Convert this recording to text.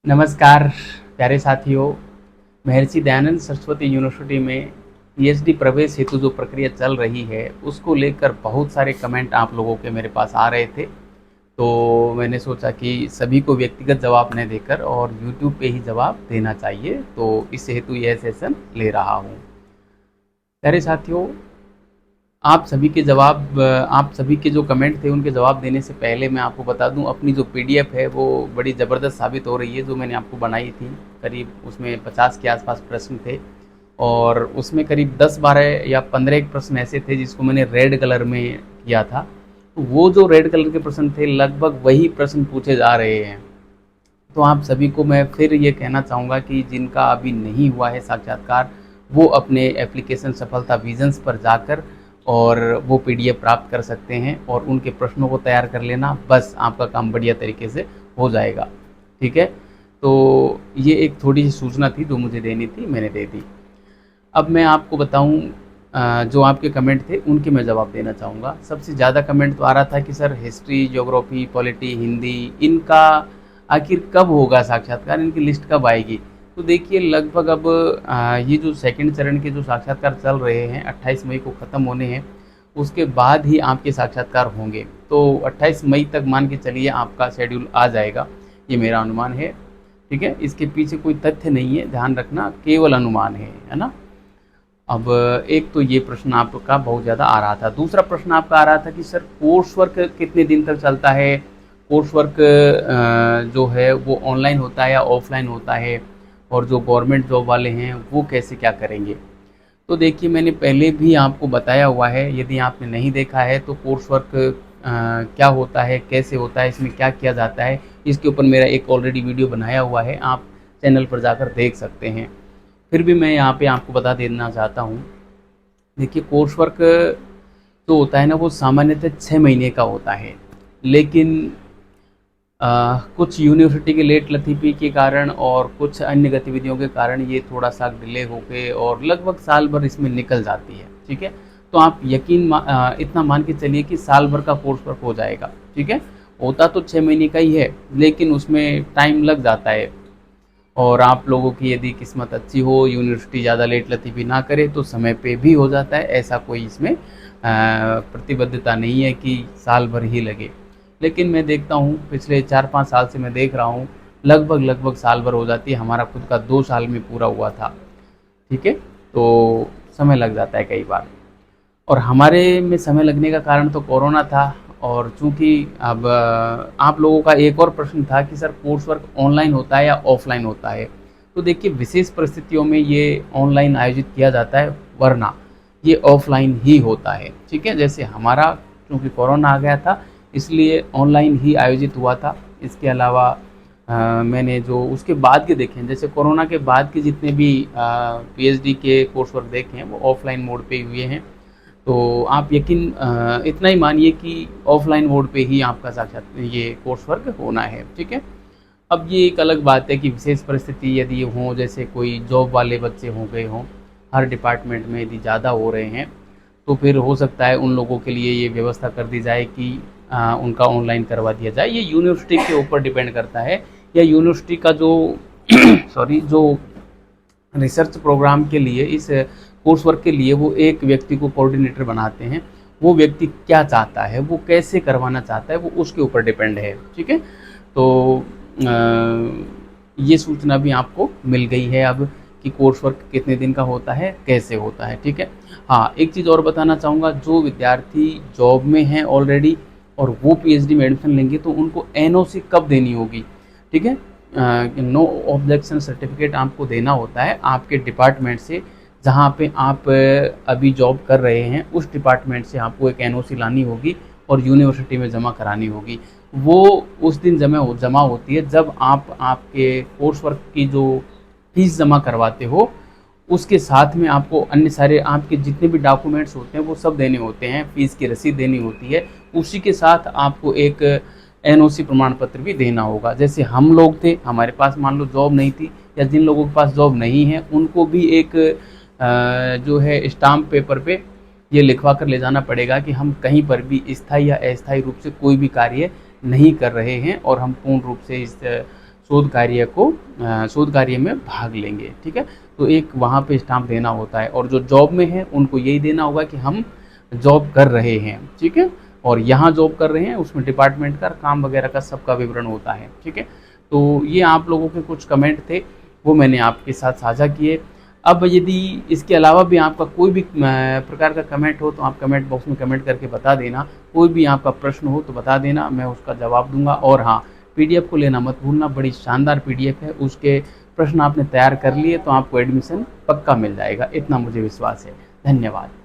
नमस्कार प्यारे साथियों। महर्षि दयानंद सरस्वती यूनिवर्सिटी में पीएचडी प्रवेश हेतु जो प्रक्रिया चल रही है उसको लेकर बहुत सारे कमेंट आप लोगों के मेरे पास आ रहे थे। तो मैंने सोचा कि सभी को व्यक्तिगत जवाब न देकर और यूट्यूब पे ही जवाब देना चाहिए, तो इस हेतु यह सेशन ले रहा हूँ। प्यारे साथियों, आप सभी के जो कमेंट थे उनके जवाब देने से पहले मैं आपको बता दूं, अपनी जो पीडीएफ है वो बड़ी ज़बरदस्त साबित हो रही है। जो मैंने आपको बनाई थी, करीब उसमें 50 के आसपास प्रश्न थे और उसमें करीब 10-12 या 15 एक प्रश्न ऐसे थे जिसको मैंने रेड कलर में किया था। तो वो जो रेड कलर के प्रश्न थे लगभग वही प्रश्न पूछे जा रहे हैं। तो आप सभी को मैं फिर ये कहना चाहूँगा कि जिनका अभी नहीं हुआ है साक्षात्कार, वो अपने एप्लीकेशन सफलता विजन्स पर जाकर और वो पीडीएफ प्राप्त कर सकते हैं और उनके प्रश्नों को तैयार कर लेना। बस आपका काम बढ़िया तरीके से हो जाएगा। ठीक है, तो ये एक थोड़ी सी सूचना थी जो मुझे देनी थी, मैंने दे दी। अब मैं आपको बताऊं, जो आपके कमेंट थे उनके मैं जवाब देना चाहूँगा। सबसे ज़्यादा कमेंट तो आ रहा था कि sir history, geography, polity, Hindi, इनका आखिर कब होगा साक्षात्कार, इनकी लिस्ट कब आएगी। तो देखिए लगभग अब ये जो सेकंड चरण के जो साक्षात्कार चल रहे हैं 28 मई को ख़त्म होने हैं, उसके बाद ही आपके साक्षात्कार होंगे। तो 28 मई तक मान के चलिए आपका शेड्यूल आ जाएगा, ये मेरा अनुमान है। ठीक है, इसके पीछे कोई तथ्य नहीं है, ध्यान रखना, केवल अनुमान है ना। अब एक तो ये प्रश्न आपका बहुत ज़्यादा आ रहा था। दूसरा प्रश्न आपका आ रहा था कि सर कोर्स वर्क कितने दिन तक चलता है, कोर्स वर्क जो है वो ऑनलाइन होता है या ऑफलाइन होता है, और जो गवर्नमेंट जॉब वाले हैं वो कैसे क्या करेंगे। तो देखिए मैंने पहले भी आपको बताया हुआ है, यदि आपने नहीं देखा है तो कोर्स वर्क क्या होता है, कैसे होता है, इसमें क्या किया जाता है, इसके ऊपर मेरा एक ऑलरेडी वीडियो बनाया हुआ है, आप चैनल पर जाकर देख सकते हैं। फिर भी मैं यहाँ पे आपको बता देना चाहता हूँ। देखिए कोर्स वर्क जो होता है ना वो सामान्यतः 6 महीने का होता है, लेकिन कुछ यूनिवर्सिटी के लेट लतीफ़ी के कारण और कुछ अन्य गतिविधियों के कारण ये थोड़ा सा डिले होके और लगभग साल भर इसमें निकल जाती है। ठीक है, तो आप इतना मान के चलिए कि साल भर का कोर्स वर्क हो जाएगा। ठीक है, होता तो 6 महीने का ही है, लेकिन उसमें टाइम लग जाता है। और आप लोगों की यदि किस्मत अच्छी हो, यूनिवर्सिटी ज़्यादा लेट लतीफ़ी ना करे, तो समय पे भी हो जाता है। ऐसा कोई इसमें प्रतिबद्धता नहीं है कि साल भर ही लगे। लेकिन मैं देखता हूँ पिछले 4-5 साल से मैं देख रहा हूँ लगभग साल भर हो जाती है। हमारा खुद का 2 साल में पूरा हुआ था। ठीक है, तो समय लग जाता है कई बार। और हमारे में समय लगने का कारण तो कोरोना था। और चूंकि अब आप लोगों का एक और प्रश्न था कि सर कोर्स वर्क ऑनलाइन होता है या ऑफलाइन होता है। तो देखिए विशेष परिस्थितियों में ये ऑनलाइन आयोजित किया जाता है, वरना ये ऑफलाइन ही होता है। ठीक है, जैसे हमारा चूँकि कोरोना आ गया था इसलिए ऑनलाइन ही आयोजित हुआ था। इसके अलावा मैंने जो उसके बाद के देखे हैं, जैसे कोरोना के बाद के जितने भी पीएचडी के कोर्स वर्क देखे हैं वो ऑफलाइन मोड पे हुए हैं। तो आप इतना ही मानिए कि ऑफलाइन मोड पे ही आपका साक्षात ये कोर्स वर्क होना है। ठीक है, अब ये एक अलग बात है कि विशेष परिस्थिति यदि हो, जैसे कोई जॉब वाले बच्चे हो गए हों, हर डिपार्टमेंट में यदि ज़्यादा हो रहे हैं, तो फिर हो सकता है उन लोगों के लिए ये व्यवस्था कर दी जाए कि उनका ऑनलाइन करवा दिया जाए। ये यूनिवर्सिटी के ऊपर डिपेंड करता है, या यूनिवर्सिटी का जो सॉरी जो रिसर्च प्रोग्राम के लिए, इस कोर्स वर्क के लिए वो एक व्यक्ति को कोऑर्डिनेटर बनाते हैं। वो व्यक्ति क्या चाहता है, वो कैसे करवाना चाहता है, वो उसके ऊपर डिपेंड है। ठीक है, तो ये सूचना भी आपको मिल गई है अब कि कोर्स वर्क कितने दिन का होता है, कैसे होता है। ठीक है, हाँ एक चीज़ और बताना चाहूँगा, जो विद्यार्थी जॉब में हैं ऑलरेडी और वो पीएचडी में एडमिशन लेंगे तो उनको एनओसी कब देनी होगी। ठीक है, नो ऑब्जेक्शन सर्टिफिकेट आपको देना होता है आपके डिपार्टमेंट से, जहाँ पे आप अभी जॉब कर रहे हैं उस डिपार्टमेंट से आपको एक एनओसी लानी होगी और यूनिवर्सिटी में जमा करानी होगी। वो उस दिन जमा होती है जब आप आपके कोर्स वर्क की जो फीस जमा करवाते हो, उसके साथ में आपको अन्य सारे आपके जितने भी डॉक्यूमेंट्स होते हैं वो सब देने होते हैं, फीस की रसीद देनी होती है। उसी के साथ आपको एक एनओसी प्रमाण पत्र भी देना होगा। जैसे हम लोग थे, हमारे पास मान लो जॉब नहीं थी, या जिन लोगों के पास जॉब नहीं है उनको भी एक जो है स्टाम्प पेपर पे ये लिखवा कर ले जाना पड़ेगा कि हम कहीं पर भी स्थायी या अस्थायी रूप से कोई भी कार्य नहीं कर रहे हैं और हम पूर्ण रूप से इस शोध कार्य में भाग लेंगे। ठीक है, तो एक वहाँ पे स्टाम्प देना होता है, और जो जॉब में है उनको यही देना होगा कि हम जॉब कर रहे हैं। ठीक है, और यहाँ जॉब कर रहे हैं, उसमें डिपार्टमेंट का काम वगैरह का सबका विवरण होता है। ठीक है, तो ये आप लोगों के कुछ कमेंट थे, वो मैंने आपके साथ साझा किए। अब यदि इसके अलावा भी आपका कोई भी प्रकार का कमेंट हो तो आप कमेंट बॉक्स में कमेंट करके बता देना। कोई भी आपका प्रश्न हो तो बता देना, मैं उसका जवाब दूंगा। और हाँ, पीडीएफ को लेना मत भूलना, बड़ी शानदार पीडीएफ है। उसके प्रश्न आपने तैयार कर लिए तो आपको एडमिशन पक्का मिल जाएगा, इतना मुझे विश्वास है। धन्यवाद।